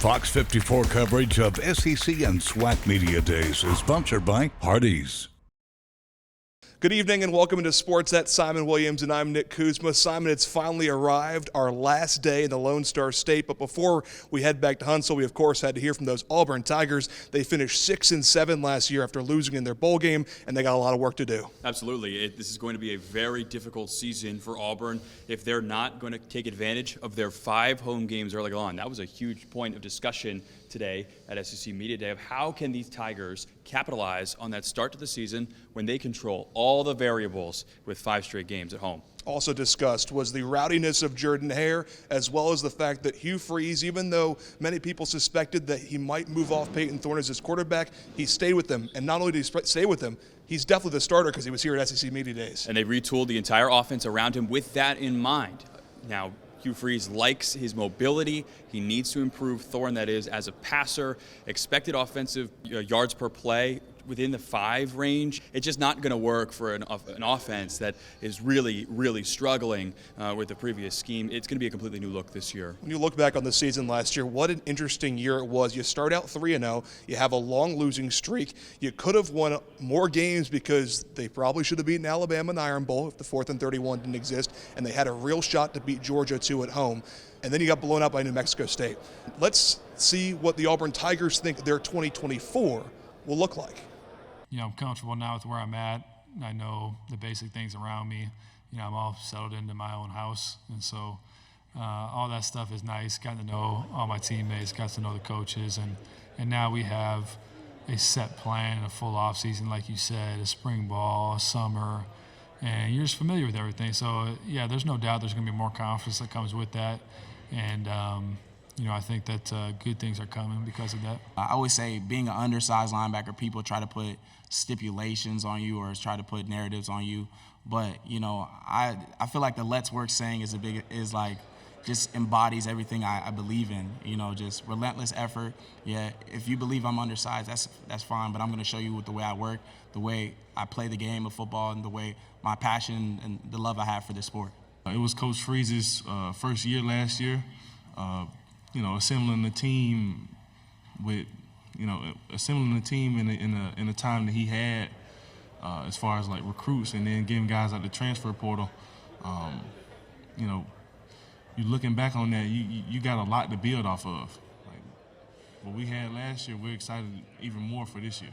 Fox 54 coverage of SEC and SWAC Media Days is sponsored by Hardee's. Good evening and welcome to Sports at Simon Williams, and I'm Nick Kuzma. Simon, it's finally arrived, our last day in the Lone Star State. But before we head back to Huntsville, we of course had to hear from those Auburn Tigers. They finished 6-7 last year after losing in their bowl game, and they got a lot of work to do. Absolutely. This is going to be a very difficult season for Auburn if they're not going to take advantage of their 5 home games early on. That was a huge point of discussion today at SEC Media Day of how can these Tigers capitalize on that start to the season when they control all the variables with 5 straight games at home. Also discussed was the rowdiness of Jordan Hare, as well as the fact that Hugh Freeze, even though many people suspected that he might move off Peyton Thorne as his quarterback, he stayed with them. And not only did he stay with them, he's definitely the starter because he was here at SEC Media Days. And they retooled the entire offense around him with that in mind. Now, Hugh Freeze likes his mobility. He needs to improve Thorne, that is, as a passer. Expected offensive yards per play within the 5 range. It's just not going to work for an offense that is really, really struggling with the previous scheme. It's going to be a completely new look this year. When you look back on the season last year, what an interesting year it was. You start out 3-0. You have a long losing streak. You could have won more games because they probably should have beaten Alabama in the Iron Bowl if the 4th and 31 didn't exist, and they had a real shot to beat Georgia 2 at home. And then you got blown out by New Mexico State. Let's see what the Auburn Tigers think their 2024 will look like. You know, I'm comfortable now with where I'm at. I know the basic things around me. You know, I'm all settled into my own house. And so all that stuff is nice. Got to know all my teammates, got to know the coaches. And now we have a set plan, a full off season, like you said, a spring ball, a summer. And you're just familiar with everything. So, yeah, there's no doubt there's going to be more confidence that comes with that. And, you know, I think that good things are coming because of that. I always say being an undersized linebacker, people try to put stipulations on you or try to put narratives on you. But, you know, I feel like the let's work saying is like just embodies everything I believe in. You know, just relentless effort. Yeah, if you believe I'm undersized, that's fine. But I'm going to show you with the way I work, the way I play the game of football, and the way my passion and the love I have for this sport. It was Coach Freeze's first year last year. You know, assembling the team with, you know, assembling the team in the time that he had as far as like recruits, and then getting guys out the transfer portal. You know, you looking back on that, you got a lot to build off of. Like what we had last year, we're excited even more for this year.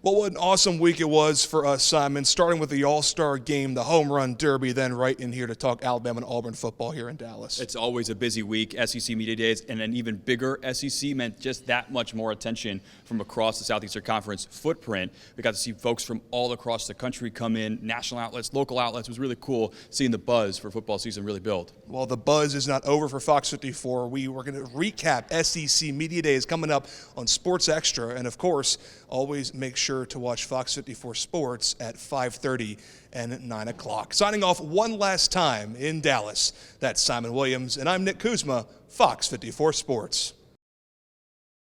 Well, what an awesome week it was for us, Simon, starting with the All-Star game, the Home Run Derby, then right in here to talk Alabama and Auburn football here in Dallas. It's always a busy week, SEC Media Days, and an even bigger SEC meant just that much more attention from across the Southeastern Conference footprint. We got to see folks from all across the country come in, national outlets, local outlets. It was really cool seeing the buzz for football season really build. Well, the buzz is not over for Fox 54. We were going to recap SEC Media Days coming up on Sports Extra, and of course, always make sure to watch Fox 54 Sports at 5:30 and 9 o'clock. Signing off one last time in Dallas, that's Simon Williams, and I'm Nick Kuzma, Fox 54 Sports.